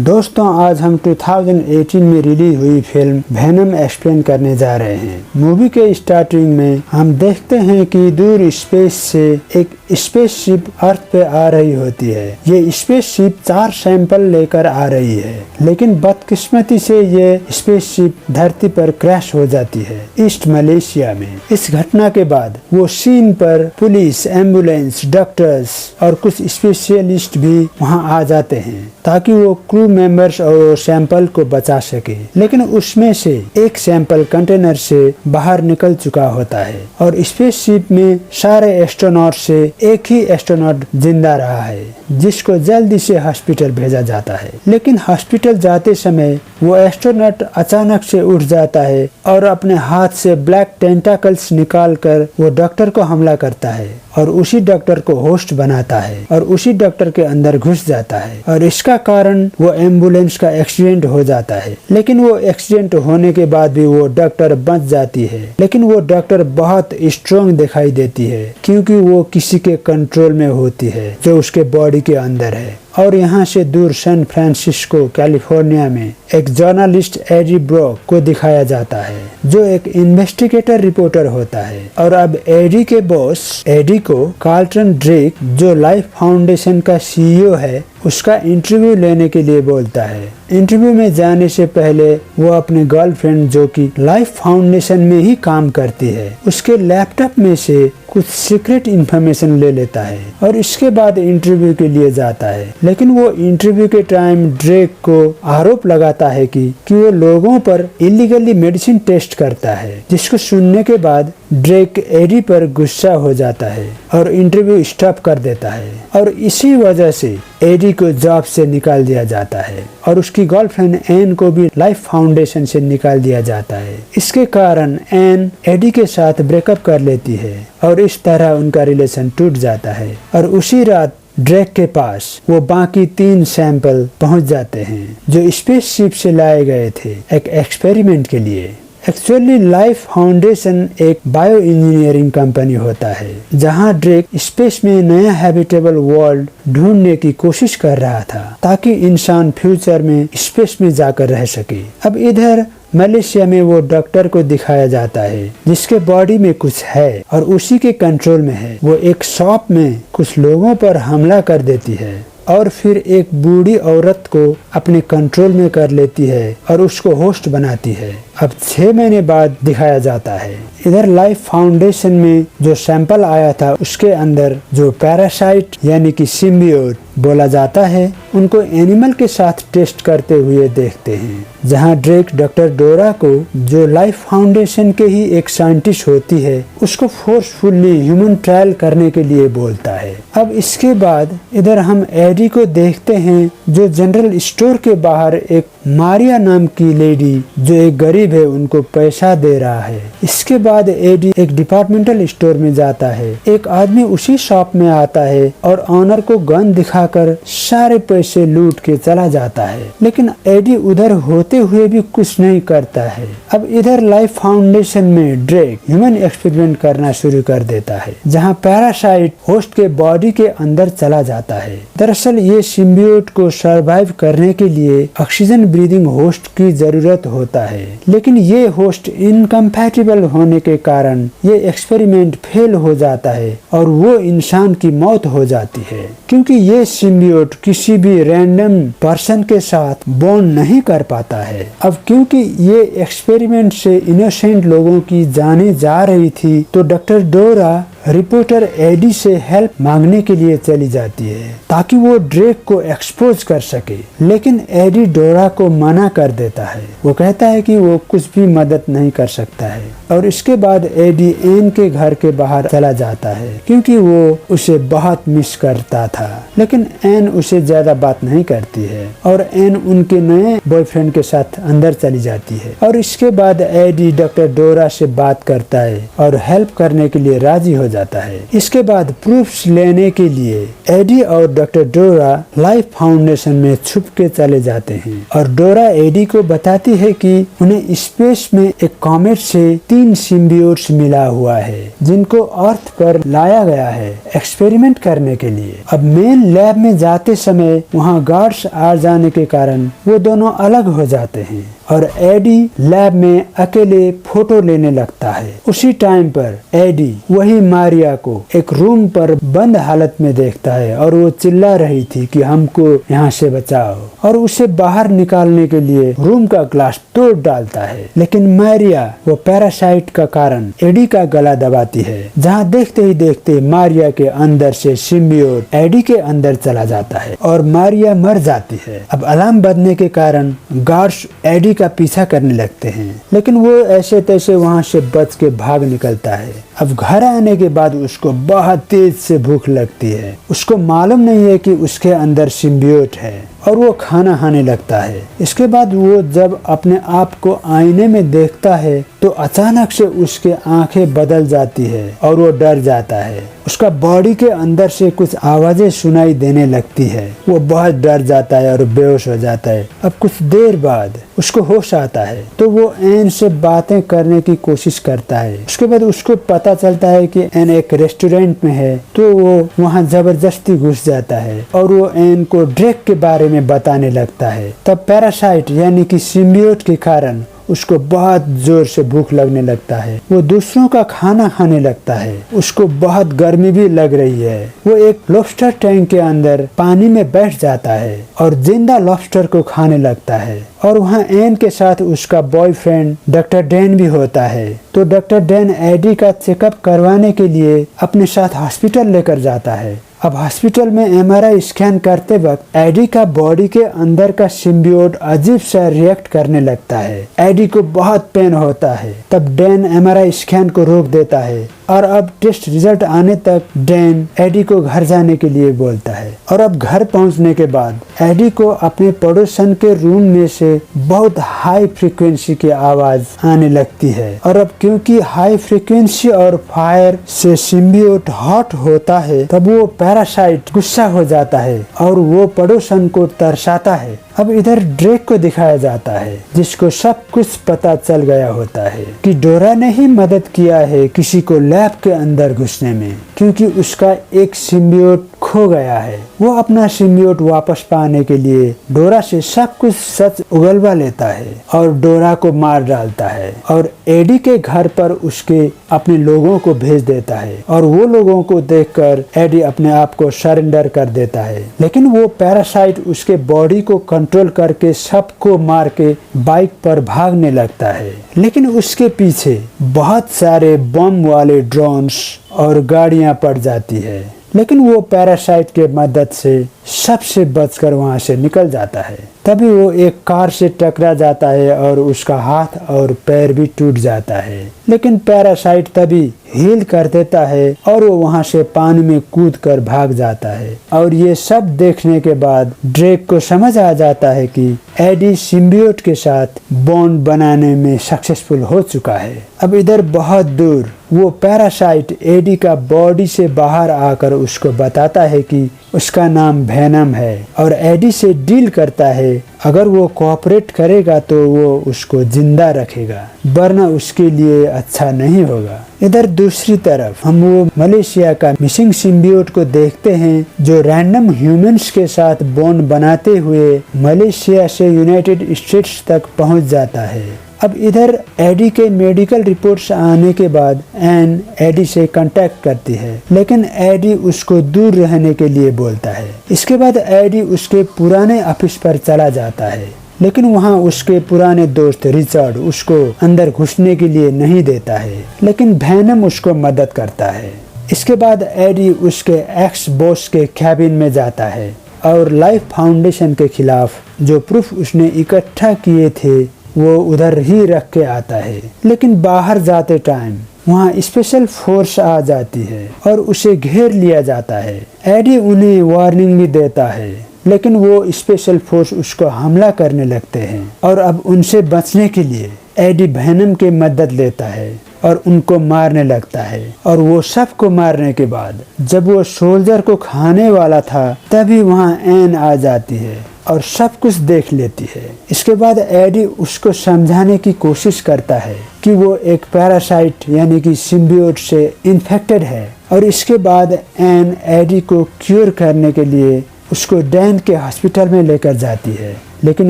दोस्तों आज हम 2018 में रिलीज हुई फिल्म वेनम एक्सप्लेन करने जा रहे हैं। मूवी के स्टार्टिंग में हम देखते हैं कि दूर स्पेस से एक स्पेसशिप अर्थ पे आ रही होती है। ये स्पेसशिप 4 सैंपल लेकर आ रही है, लेकिन बदकिस्मती से ये स्पेसशिप धरती पर क्रैश हो जाती है ईस्ट मलेशिया में। इस घटना के बाद वो सीन पर पुलिस, एम्बुलेंस, डॉक्टर्स और कुछ स्पेशलिस्ट भी वहाँ आ जाते हैं ताकि वो क्रू मेंबर्स और सैंपल को बचा सके। लेकिन उसमें से एक सैंपल कंटेनर से बाहर निकल चुका होता है और स्पेसशिप में सारे एस्ट्रोनॉट से एक ही एस्ट्रोनॉट जिंदा रहा है, जिसको जल्दी से हॉस्पिटल भेजा जाता है। लेकिन हॉस्पिटल जाते समय वो एस्ट्रोनॉट अचानक से उठ जाता है और अपने हाथ से ब्लैक टेंटाकल्स निकाल कर वो डॉक्टर को हमला करता है और उसी डॉक्टर को होस्ट बनाता है और उसी डॉक्टर के अंदर घुस जाता है और इसका कारण वो एम्बुलेंस का एक्सीडेंट हो जाता है। लेकिन वो एक्सीडेंट होने के बाद भी वो डॉक्टर बच जाती है, लेकिन वो डॉक्टर बहुत स्ट्रॉन्ग दिखाई देती है क्योंकि वो किसी के कंट्रोल में होती है जो उसके बॉडी के अंदर है। और यहाँ से दूर सैन फ्रांसिस्को कैलिफोर्निया में एक जर्नलिस्ट एडी ब्रॉक को दिखाया जाता है जो एक इन्वेस्टिगेटर रिपोर्टर होता है। और अब एडी के बॉस एडी को कार्लटन ड्रेक, जो लाइफ फाउंडेशन का सीईओ है, उसका इंटरव्यू लेने के लिए बोलता है। इंटरव्यू में जाने से पहले वो अपने गर्लफ्रेंड, जो कि लाइफ फाउंडेशन में ही काम करती है, उसके लैपटॉप में से कुछ सीक्रेट इंफॉर्मेशन ले लेता है और इसके बाद इंटरव्यू के लिए जाता है। लेकिन वो इंटरव्यू के टाइम ड्रेक को आरोप लगाता है कि वो लोगों पर इलीगली मेडिसिन टेस्ट करता है, जिसको सुनने के बाद ड्रेक एडी पर गुस्सा हो जाता है और इंटरव्यू स्टॉप कर देता है और इसी वजह से एडी को जॉब से निकाल दिया जाता है और उसकी गर्लफ्रेंड एन को भी लाइफ फाउंडेशन से निकाल दिया जाता है। इसके कारण एन एडी के साथ ब्रेकअप कर लेती है और इस तरह उनका रिलेशन टूट जाता है। और उसी रात ड्रेक के पास वो बाकी 3 सैंपल पहुंच जाते हैं जो स्पेसशिप से लाए गए थे एक एक्सपेरिमेंट के लिए। एक्चुअली लाइफ फाउंडेशन एक बायो इंजीनियरिंग कंपनी होता है जहां ड्रेक स्पेस में नया हैबिटेबल वर्ल्ड ढूंढने की कोशिश कर रहा था ताकि इंसान फ्यूचर में स्पेस में जाकर रह सके। अब इधर मलेशिया में वो डॉक्टर को दिखाया जाता है जिसके बॉडी में कुछ है और उसी के कंट्रोल में है। वो एक शॉप में कुछ लोगों पर हमला कर देती है और फिर एक बूढ़ी औरत को अपने कंट्रोल में कर लेती है और उसको होस्ट बनाती है। अब 6 महीने बाद दिखाया जाता है इधर लाइफ फाउंडेशन में जो सैंपल आया था उसके अंदर जो पैरासाइट यानी कि सिम्बियोट बोला जाता है, उनको एनिमल के साथ टेस्ट करते हुए देखते हैं, जहां ड्रेक डॉक्टर डोरा को, जो लाइफ फाउंडेशन के ही एक साइंटिस्ट होती है, उसको फोर्सफुली ह्यूमन ट्रायल करने के लिए बोलता है। अब इसके बाद इधर हम एडी को देखते हैं जो जनरल स्टोर के बाहर एक मारिया नाम की लेडी, जो एक गरीब है, उनको पैसा दे रहा है। इसके बाद एडी एक डिपार्टमेंटल स्टोर में जाता है। एक आदमी उसी शॉप में आता है और ऑनर को गन दिखाकर सारे पैसे लूट के चला जाता है, लेकिन एडी उधर होते हुए भी कुछ नहीं करता है। अब इधर लाइफ फाउंडेशन में ड्रेक ह्यूमन एक्सपेरिमेंट करना शुरू कर देता है जहां पैरासाइट होस्ट के बॉडी के अंदर चला जाता है। दरअसल ये सिम्बियोट को सरवाइव करने के लिए ऑक्सीजन ब्रीदिंग होस्ट की जरूरत होता है, लेकिन ये होस्ट इनकम्पैटिबल होने के कारण ये एक्सपेरिमेंट फेल हो जाता है और वो इंसान की मौत हो जाती है, क्योंकि ये सिम्बियोट किसी भी रैंडम पर्सन के साथ बॉन्ड नहीं कर पाता है। अब क्योंकि ये एक्सपेरिमेंट से इनोसेंट लोगों की जाने जा रही थी, तो डॉक्टर डोरा रिपोर्टर एडी से हेल्प मांगने के लिए चली जाती है ताकि वो ड्रेक को एक्सपोज कर सके, लेकिन एडी डोरा को मना कर देता है। वो कहता है कि वो कुछ भी मदद नहीं कर सकता है और इसके बाद एडी एन के घर के बाहर चला जाता है क्योंकि वो उसे बहुत मिस करता था, लेकिन एन उसे ज्यादा बात नहीं करती है और एन उनके नए बॉयफ्रेंड के साथ अंदर चली जाती है। और इसके बाद एडी डॉक्टर डोरा से बात करता है और हेल्प करने के लिए राजी हो जाता है। इसके बाद प्रूफ्स लेने के लिए एडी और डॉक्टर डोरा लाइफ फाउंडेशन में छुप के चले जाते हैं और डोरा एडी को बताती है कि उन्हें स्पेस में एक कॉमेट से 3 सिम्बियोट्स मिला हुआ है जिनको अर्थ पर लाया गया है एक्सपेरिमेंट करने के लिए। अब मेन लैब में जाते समय वहाँ गार्ड्स आ जाने के कारण वो दोनों अलग हो जाते हैं और एडी लैब में अकेले फोटो लेने लगता है। उसी टाइम पर एडी वही मारिया को एक रूम पर बंद हालत में देखता है और वो चिल्ला रही थी कि हमको यहाँ से बचाओ और उसे बाहर निकालने के लिए रूम का ग्लास तोड़ डालता है। लेकिन मारिया वो पैरासाइट का कारण एडी का गला दबाती है, जहाँ देखते ही देखते मारिया के अंदर से सिम्बियोट एडी के अंदर चला जाता है और मारिया मर जाती है। अब अलार्म बजने के कारण गार्ड्स एडी का पीछा करने लगते हैं, लेकिन वो ऐसे तैसे वहाँ से बच के भाग निकलता है। अब घर आने के बाद उसको बहुत तेज से भूख लगती है। उसको मालूम नहीं है कि उसके अंदर सिम्बियोट है और वो खाना खाने लगता है। इसके बाद वो जब अपने आप को आईने में देखता है तो अचानक से उसके आंखें बदल जाती है और वो डर जाता है। उसका बॉडी के अंदर से कुछ आवाजें सुनाई देने लगती है। वो बहुत डर जाता है और बेहोश हो जाता है। अब कुछ देर बाद उसको होश आता है तो वो एन से बातें करने की कोशिश करता है। उसके बाद उसको पता चलता है कि एन एक रेस्टोरेंट में है, तो वो वहाँ जबरदस्ती घुस जाता है और वो एन को ड्रेक के बारे में बताने लगता है। तब पैरासाइट यानी कि सिम्बियोट के कारण उसको बहुत जोर से भूख लगने लगता है। वो दूसरों का खाना खाने लगता है। उसको बहुत गर्मी भी लग रही है। वो एक लॉबस्टर टैंक के अंदर पानी में बैठ जाता है और जिंदा लॉबस्टर को खाने लगता है। और वहाँ एन के साथ उसका बॉयफ्रेंड डॉक्टर डैन भी होता है। तो डॉक्टर डैन एडी का चेकअप करवाने के लिए अपने साथ हॉस्पिटल लेकर जाता है। अब हॉस्पिटल में एमआरआई स्कैन करते वक्त एडी का बॉडी के अंदर का सिम्बियोट अजीब सा रिएक्ट करने लगता है। एडी को बहुत पेन होता है। तब डैन एमआरआई स्कैन को रोक देता है और अब टेस्ट रिजल्ट आने तक डैन एडी को घर जाने के लिए बोलता है। और अब घर पहुंचने के बाद एडी को अपने पड़ोसन के रूम में से बहुत हाई फ्रीक्वेंसी की आवाज आने लगती है। और अब क्योंकि हाई फ्रीक्वेंसी और फायर से सिम्बियोट हॉट होता है, तब वो पैरासाइट गुस्सा हो जाता है और वो पड़ोसन को तरसाता है। अब इधर ड्रेक को दिखाया जाता है जिसको सब कुछ पता चल गया होता है कि डोरा ने ही मदद किया है किसी को लैब के अंदर घुसने में, क्योंकि उसका एक सिम्बियोट खो गया है। वो अपना सिम्बियोट वापस पाने के लिए डोरा से सब कुछ सच उगलवा लेता है और डोरा को मार डालता है और एडी के घर पर उसके अपने लोगों को भेज देता है। और वो लोगों को देखकर एडी अपने आप को सरेंडर कर देता है। लेकिन वो पैरासाइट उसके बॉडी को कंट्रोल करके सबको मार के बाइक पर भागने लगता है। लेकिन उसके पीछे बहुत सारे बम वाले ड्रोन्स और गाड़ियां पड़ जाती है। लेकिन वो पैरासाइट के मदद से सबसे बचकर वहां से निकल जाता है। तभी वो एक कार से टकरा जाता है और उसका हाथ और पैर भी टूट जाता है। लेकिन पैरासाइट तभी हील कर देता है और वो वहां से पानी में कूद कर भाग जाता है। और ये सब देखने के बाद ड्रेक को समझ आ जाता है कि एडी सिम्बियोट के साथ बॉन्ड बनाने में सक्सेसफुल हो चुका है। अब इधर बहुत दूर वो पैरासाइट एडी का बॉडी से बाहर आकर उसको बताता है कि उसका नाम वेनम है और एडी से डील करता है अगर वो कोऑपरेट करेगा तो वो उसको जिंदा रखेगा, वरना उसके लिए अच्छा नहीं होगा। इधर दूसरी तरफ हम वो मलेशिया का मिसिंग सिम्बियोट को देखते हैं जो रैंडम ह्यूमंस के साथ बॉन्ड बनाते हुए मलेशिया से यूनाइटेड स्टेट्स तक पहुंच जाता है। अब इधर एडी के मेडिकल रिपोर्ट्स आने के बाद एन एडी से कांटेक्ट करती है, लेकिन एडी उसको दूर रहने के लिए बोलता है। इसके बाद एडी उसके पुराने ऑफिस पर चला जाता है, लेकिन वहाँ उसके पुराने दोस्त रिचर्ड उसको अंदर घुसने के लिए नहीं देता है, लेकिन वेनम उसको मदद करता है। इसके बाद एडी उसके एक्स बॉस के कैबिन में जाता है और लाइफ फाउंडेशन के खिलाफ जो प्रूफ उसने इकट्ठा किए थे वो उधर ही रख के आता है। लेकिन बाहर जाते टाइम वहाँ स्पेशल फोर्स आ जाती है और उसे घेर लिया जाता है। एडी उन्हें वार्निंग भी देता है, लेकिन वो स्पेशल फोर्स उसको हमला करने लगते हैं और अब उनसे बचने के लिए एडी वेनम की मदद लेता है और उनको मारने लगता है। और वो सबको मारने के बाद जब वो सोल्जर को खाने वाला था तभी वहाँ एन आ जाती है और सब कुछ देख लेती है। इसके बाद एडी उसको समझाने की कोशिश करता है कि वो एक पैरासाइट यानी कि सिम्बियोट से इन्फेक्टेड है। और इसके बाद एन एडी को क्योर करने के लिए उसको डैन के हॉस्पिटल में लेकर जाती है। लेकिन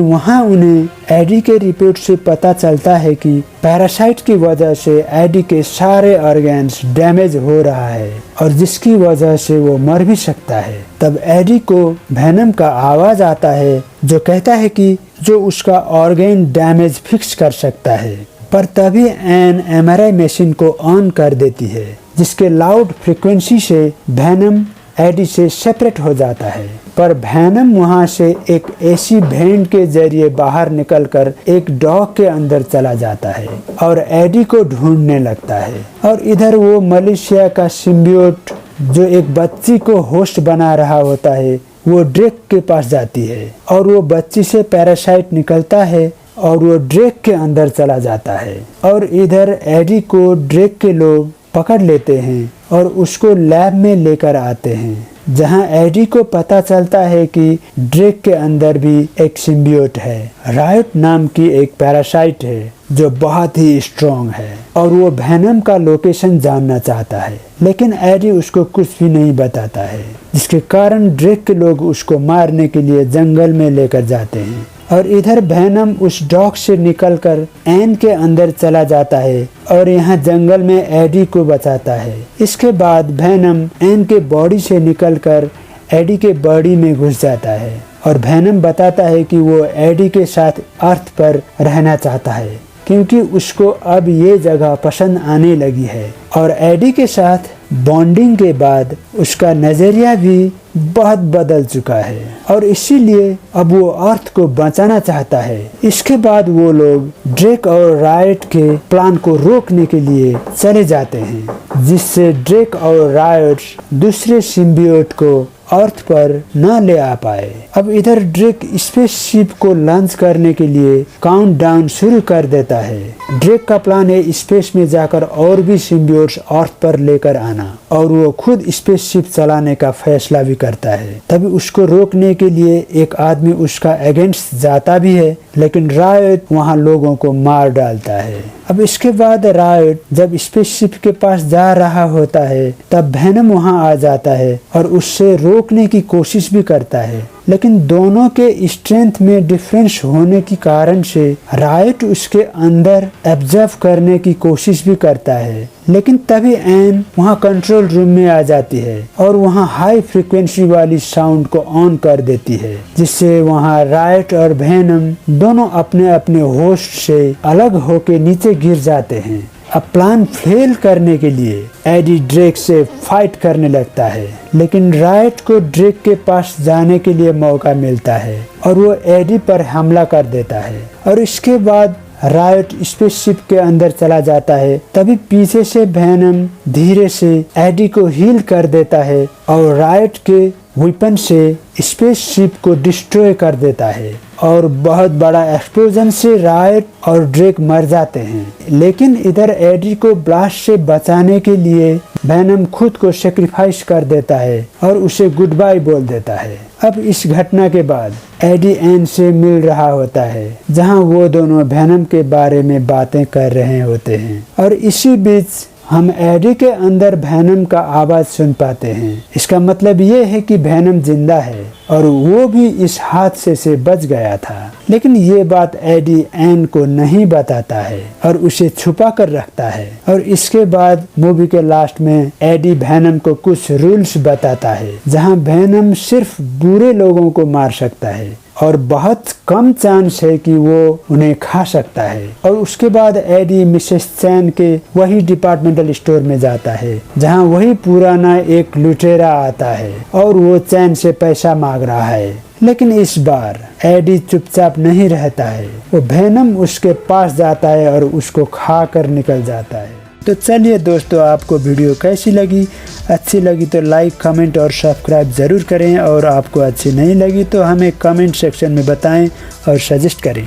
वहाँ उन्हें एडी के रिपोर्ट से पता चलता है कि पैरासाइट की वजह से एडी के सारे ऑर्गन्स डैमेज हो रहा है और जिसकी वजह से वो मर भी सकता है। तब एडी को वेनम का आवाज आता है जो कहता है कि जो उसका ऑर्गन डैमेज फिक्स कर सकता है। पर तभी एन एमआरआई मशीन को ऑन कर देती है जिसके लाउड फ्रीक्वेंसी से वेनम एडी से सेपरेट हो जाता है। पर वेनम वहाँ से एक एसी वेंट के जरिए बाहर निकलकर एक डॉग के अंदर चला जाता है और एडी को ढूंढने लगता है। और इधर वो मलेशिया का सिम्बियोट जो एक बच्ची को होस्ट बना रहा होता है वो ड्रेक के पास जाती है और वो बच्ची से पैरासाइट निकलता है और वो ड्रेक के अंदर चला जाता है। और इधर एडी को ड्रेक के लोग पकड़ लेते हैं और उसको लैब में लेकर आते हैं जहां एडी को पता चलता है कि ड्रेक के अंदर भी एक सिम्बियोट है। रायट नाम की एक पैरासाइट है जो बहुत ही स्ट्रॉन्ग है और वो वेनम का लोकेशन जानना चाहता है। लेकिन एडी उसको कुछ भी नहीं बताता है जिसके कारण ड्रेक के लोग उसको मारने के लिए जंगल में लेकर जाते हैं। और इधर वेनम उस डॉग से निकलकर एन के अंदर चला जाता है और यहाँ जंगल में एडी को बचाता है। इसके बाद वेनम एन के बॉडी से निकलकर एडी के बॉडी में घुस जाता है और वेनम बताता है कि वो एडी के साथ अर्थ पर रहना चाहता है क्योंकि उसको अब ये जगह पसंद आने लगी है। और एडी के साथ बॉन्डिंग के बाद उसका नजरिया भी बहुत बदल चुका है और इसीलिए अब वो अर्थ को बचाना चाहता है। इसके बाद वो लोग ड्रेक और रायट के प्लान को रोकने के लिए चले जाते हैं जिससे ड्रेक और रायट दूसरे सिम्बियोट को अर्थ पर न ले आ पाए। अब इधर ड्रेक स्पेसशिप को लॉन्च करने के लिए काउंटडाउन शुरू कर देता है। ड्रेक का प्लान है स्पेस में जाकर और भी सिम्बियोट्स अर्थ पर लेकर आना और वो खुद स्पेसशिप चलाने का फैसला भी करता है। तभी उसको रोकने के लिए एक आदमी उसका अगेंस्ट जाता भी है लेकिन रायट वहाँ लोगों को मार डालता है। अब इसके बाद रायट जब स्पेसशिप के पास जा रहा होता है तब वेनम वहाँ आ जाता है और उससे रोकने की कोशिश भी करता है। लेकिन दोनों के स्ट्रेंथ में डिफरेंस होने के कारण से रायट उसके अंदर एब्जर्व करने की कोशिश भी करता है। लेकिन तभी एन वहाँ कंट्रोल रूम में आ जाती है और वहाँ हाई फ्रीक्वेंसी वाली साउंड को ऑन कर देती है जिससे वहाँ रायट और वेनम दोनों अपने अपने होस्ट से अलग होके नीचे गिर जाते हैं। अब प्लान फेल करने के लिए एडी ड्रेक से फाइट करने लगता है लेकिन रायट को ड्रेक के पास जाने के लिए मौका मिलता है और वो एडी पर हमला कर देता है। और इसके बाद रायट स्पेसशिप के अंदर चला जाता है। तभी पीछे से वेनम धीरे से एडी को हील कर देता है और रायट के वेपन से स्पेसशिप को डिस्ट्रॉय कर देता है और बहुत बड़ा एक्सप्लोजन से रायट और ड्रेक मर जाते हैं। लेकिन इधर एडी को ब्लास्ट से बचाने के लिए वेनम खुद को सेक्रीफाइस कर देता है और उसे गुड बाय बोल देता है। अब इस घटना के बाद एडी एन से मिल रहा होता है जहां वो दोनों वेनम के बारे में बातें कर रहे होते हैं और इसी बीच हम एडी के अंदर वेनम का आवाज सुन पाते हैं। इसका मतलब ये है कि वेनम जिंदा है और वो भी इस हादसे से बच गया था। लेकिन ये बात एडी एन को नहीं बताता है और उसे छुपा कर रखता है। और इसके बाद मूवी के लास्ट में एडी वेनम को कुछ रूल्स बताता है जहां वेनम सिर्फ बुरे लोगों को मार सकता है और बहुत कम चांस है कि वो उन्हें खा सकता है। और उसके बाद एडी मिसेस चैन के वही डिपार्टमेंटल स्टोर में जाता है जहां वही पुराना एक लुटेरा आता है और वो चैन से पैसा मांग रहा है। लेकिन इस बार एडी चुपचाप नहीं रहता है, वो वेनम उसके पास जाता है और उसको खा कर निकल जाता है। तो चलिए दोस्तों, आपको वीडियो कैसी लगी? अच्छी लगी तो लाइक, कमेंट और सब्सक्राइब ज़रूर करें और आपको अच्छी नहीं लगी तो हमें कमेंट सेक्शन में बताएं और सजेस्ट करें।